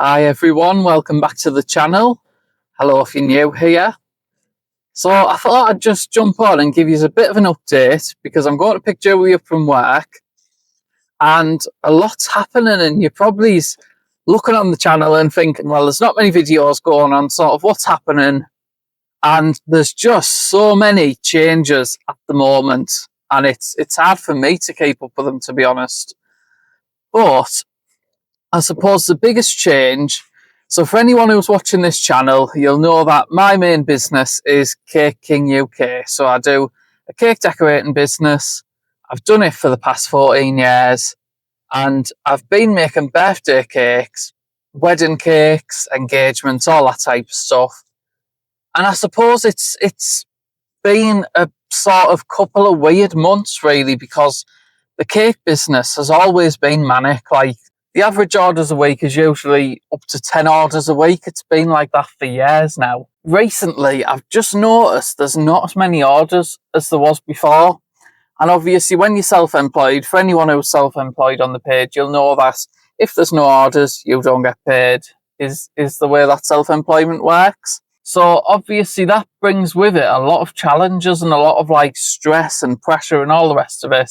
Hi everyone, welcome back to the channel. Hello if you're new here. So I thought I'd just jump on and give you a bit of an update because I'm going to pick Joey up from work and a lot's happening, and you're probably looking on the channel and thinking, well, there's not many videos going on, sort of what's happening, and there's just so many changes at the moment and it's hard for me to keep up with them, to be honest. But I suppose the biggest change, so for anyone who's watching this channel, you'll know that my main business is Cake King UK. So I do a cake decorating business. I've done it for the past 14 years and I've been making birthday cakes, wedding cakes, engagements, all that type of stuff. And I suppose it's been a sort of couple of weird months really, because the cake business has always been manic. Like, the average orders a week is usually up to 10 orders a week. It's been like that for years now. Recently, I've just noticed there's not as many orders as there was before. And obviously, when you're self-employed, for anyone who's self-employed on the page, you'll know that if there's no orders, you don't get paid, is the way that self-employment works. So obviously, that brings with it a lot of challenges and a lot of like stress and pressure and all the rest of it.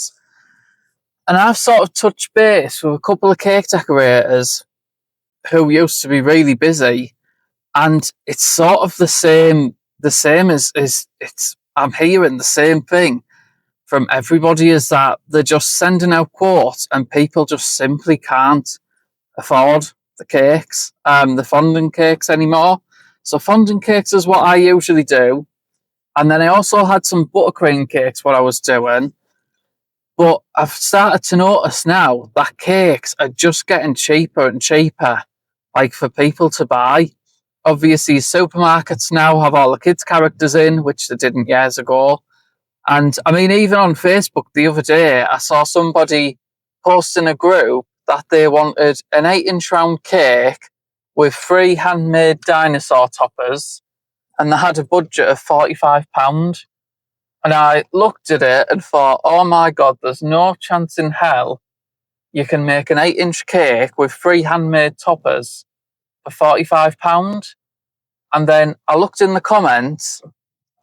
And I've sort of touched base with a couple of cake decorators who used to be really busy, and it's sort of the same as it's. I'm hearing the same thing from everybody, is that they're just sending out quotes and people just simply can't afford the cakes, the fondant cakes anymore. So fondant cakes is what I usually do, and then I also had some buttercream cakes what I was doing. But I've started to notice now that cakes are just getting cheaper and cheaper, like for people to buy. Obviously, supermarkets now have all the kids' characters in, which they didn't years ago. And I mean, even on Facebook the other day, I saw somebody post in a group that they wanted an 8-inch round cake with 3 handmade dinosaur toppers, and they had a budget of £45. And I looked at it and thought, oh my God, there's no chance in hell you can make an 8-inch cake with 3 handmade toppers for £45. And then I looked in the comments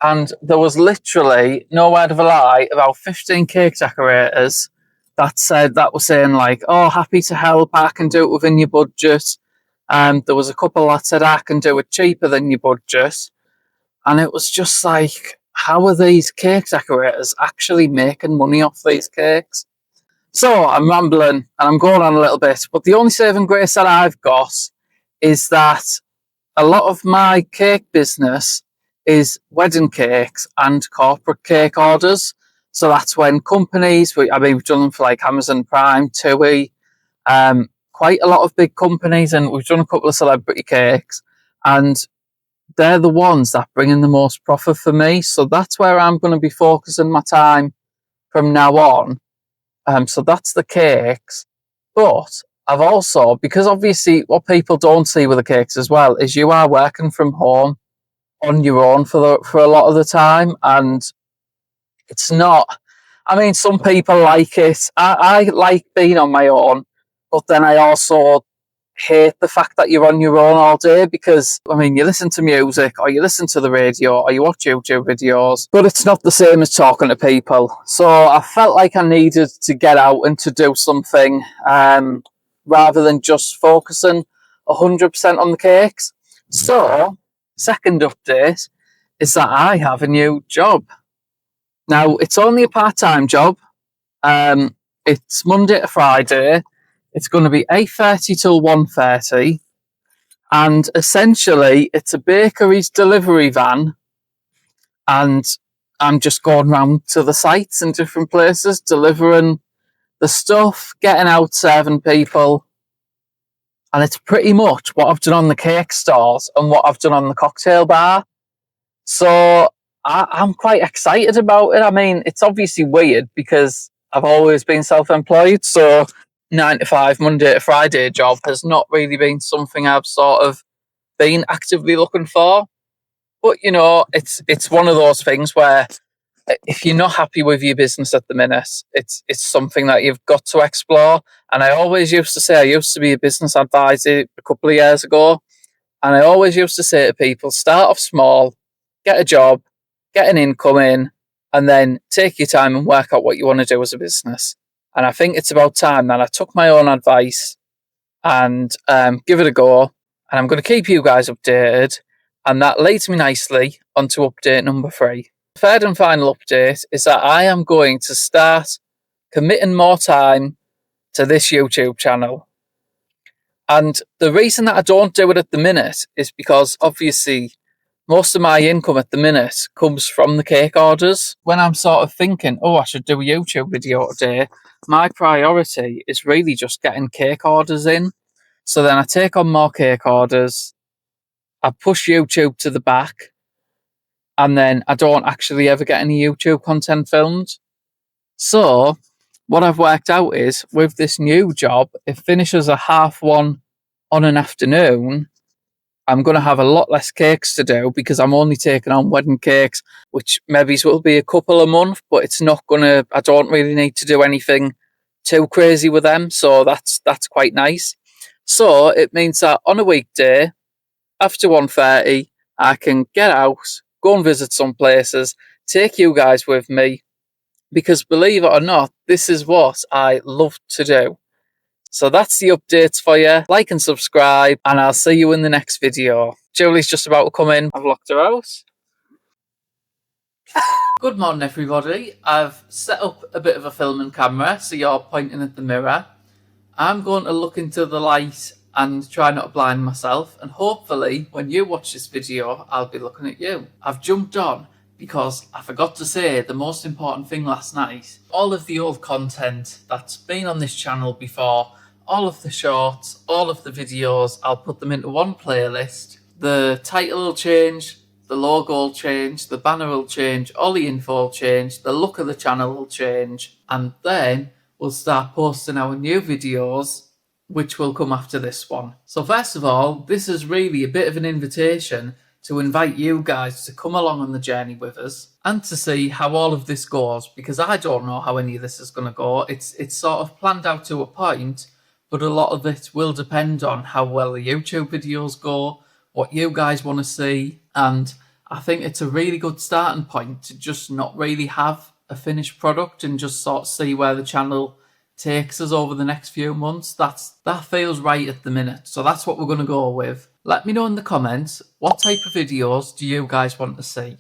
and there was literally, no word of a lie, about 15 cake decorators that were saying like, oh, happy to help, I can do it within your budget. There was a couple that said, I can do it cheaper than your budget. And it was just like, how are these cake decorators actually making money off these cakes? So I'm rambling and I'm going on a little bit, but the only saving grace that I've got is that a lot of my cake business is wedding cakes and corporate cake orders. So that's when companies, we've done them for like Amazon Prime, TUI, quite a lot of big companies, and we've done a couple of celebrity cakes, and they're the ones that bring in the most profit for me. So that's where I'm going to be focusing my time from now on. So that's the cakes. But I've also, because obviously what people don't see with the cakes as well is you are working from home on your own for a lot of the time. And it's not, I mean, some people like it. I like being on my own, but then I also hate the fact that you're on your own all day, because I mean, you listen to music or you listen to the radio or you watch YouTube videos, but it's not the same as talking to people. So I felt like I needed to get out and to do something rather than just focusing 100% on the cakes. So second update is that I have a new job. Now, it's only a part-time job. It's Monday to Friday. It's going to be 8:30 till 1:30, and essentially it's a bakery's delivery van, and I'm just going around to the sites and different places, delivering the stuff, getting out, serving people, and it's pretty much what I've done on the cake stores and what I've done on the cocktail bar. So I'm quite excited about it. I mean, it's obviously weird because I've always been self-employed, so 9 to 5, Monday to Friday job has not really been something I've sort of been actively looking for. But, you know, it's one of those things where if you're not happy with your business at the minute, it's something that you've got to explore. And I always used to say, I used to be a business advisor a couple of years ago, and I always used to say to people, start off small, get a job, get an income in, and then take your time and work out what you want to do as a business. And I think it's about time that I took my own advice and give it a go. And I'm going to keep you guys updated. And that leads me nicely onto update number 3. The third and final update is that I am going to start committing more time to this YouTube channel. And the reason that I don't do it at the minute is because obviously most of my income at the minute comes from the cake orders. When I'm sort of thinking, oh, I should do a YouTube video today, my priority is really just getting cake orders in. So then I take on more cake orders, I push YouTube to the back, and then I don't actually ever get any YouTube content filmed. So what I've worked out is with this new job, it finishes at 1:30 on an afternoon. I'm going to have a lot less cakes to do because I'm only taking on wedding cakes, which maybe will be a couple a month, but it's not going to, I don't really need to do anything too crazy with them. So that's quite nice. So it means that on a weekday, after 1:30, I can get out, go and visit some places, take you guys with me, because believe it or not, this is what I love to do. So that's the updates for you. Like and subscribe, and I'll see you in the next video. Julie's just about to come in. I've locked her out. Good morning, everybody. I've set up a bit of a filming camera, so you're pointing at the mirror. I'm going to look into the light and try not to blind myself, and hopefully when you watch this video, I'll be looking at you. I've jumped on because I forgot to say the most important thing last night. All of the old content that's been on this channel before, all of the shorts, all of the videos, I'll put them into one playlist. The title will change, the logo will change, the banner will change, all the info will change, the look of the channel will change, and then we'll start posting our new videos, which will come after this one. So first of all, this is really a bit of an invitation to invite you guys to come along on the journey with us and to see how all of this goes, because I don't know how any of this is going to go. It's sort of planned out to a point, but a lot of it will depend on how well the YouTube videos go, what you guys want to see, and I think it's a really good starting point to just not really have a finished product and just sort of see where the channel takes us over the next few months. That feels right at the minute, so that's what we're going to go with. Let me know in the comments, what type of videos do you guys want to see?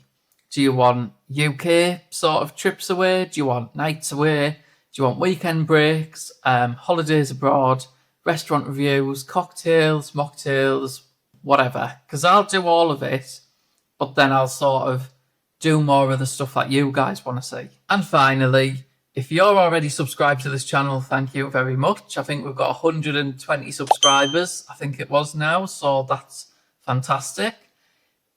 Do you want UK sort of trips away? Do you want nights away? Do you want weekend breaks, holidays abroad, restaurant reviews, cocktails, mocktails, whatever? Because I'll do all of it, but then I'll sort of do more of the stuff that you guys want to see. And finally, if you're already subscribed to this channel, thank you very much. I think we've got 120 subscribers, I think it was now, so that's fantastic.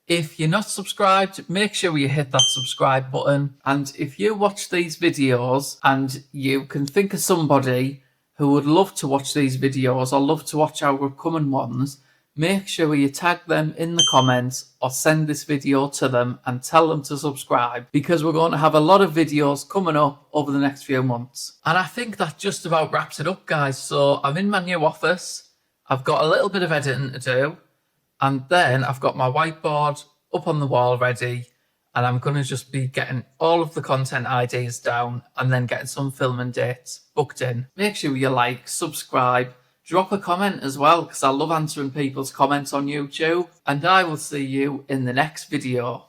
If you're not subscribed, make sure you hit that subscribe button. And if you watch these videos and you can think of somebody who would love to watch these videos or love to watch our upcoming ones, make sure you tag them in the comments or send this video to them and tell them to subscribe, because we're going to have a lot of videos coming up over the next few months. And I think that just about wraps it up, guys. So I'm in my new office. I've got a little bit of editing to do, and then I've got my whiteboard up on the wall ready, and I'm going to just be getting all of the content ideas down and then getting some filming dates booked in. Make sure you like, subscribe, drop a comment as well, because I love answering people's comments on YouTube, and I will see you in the next video.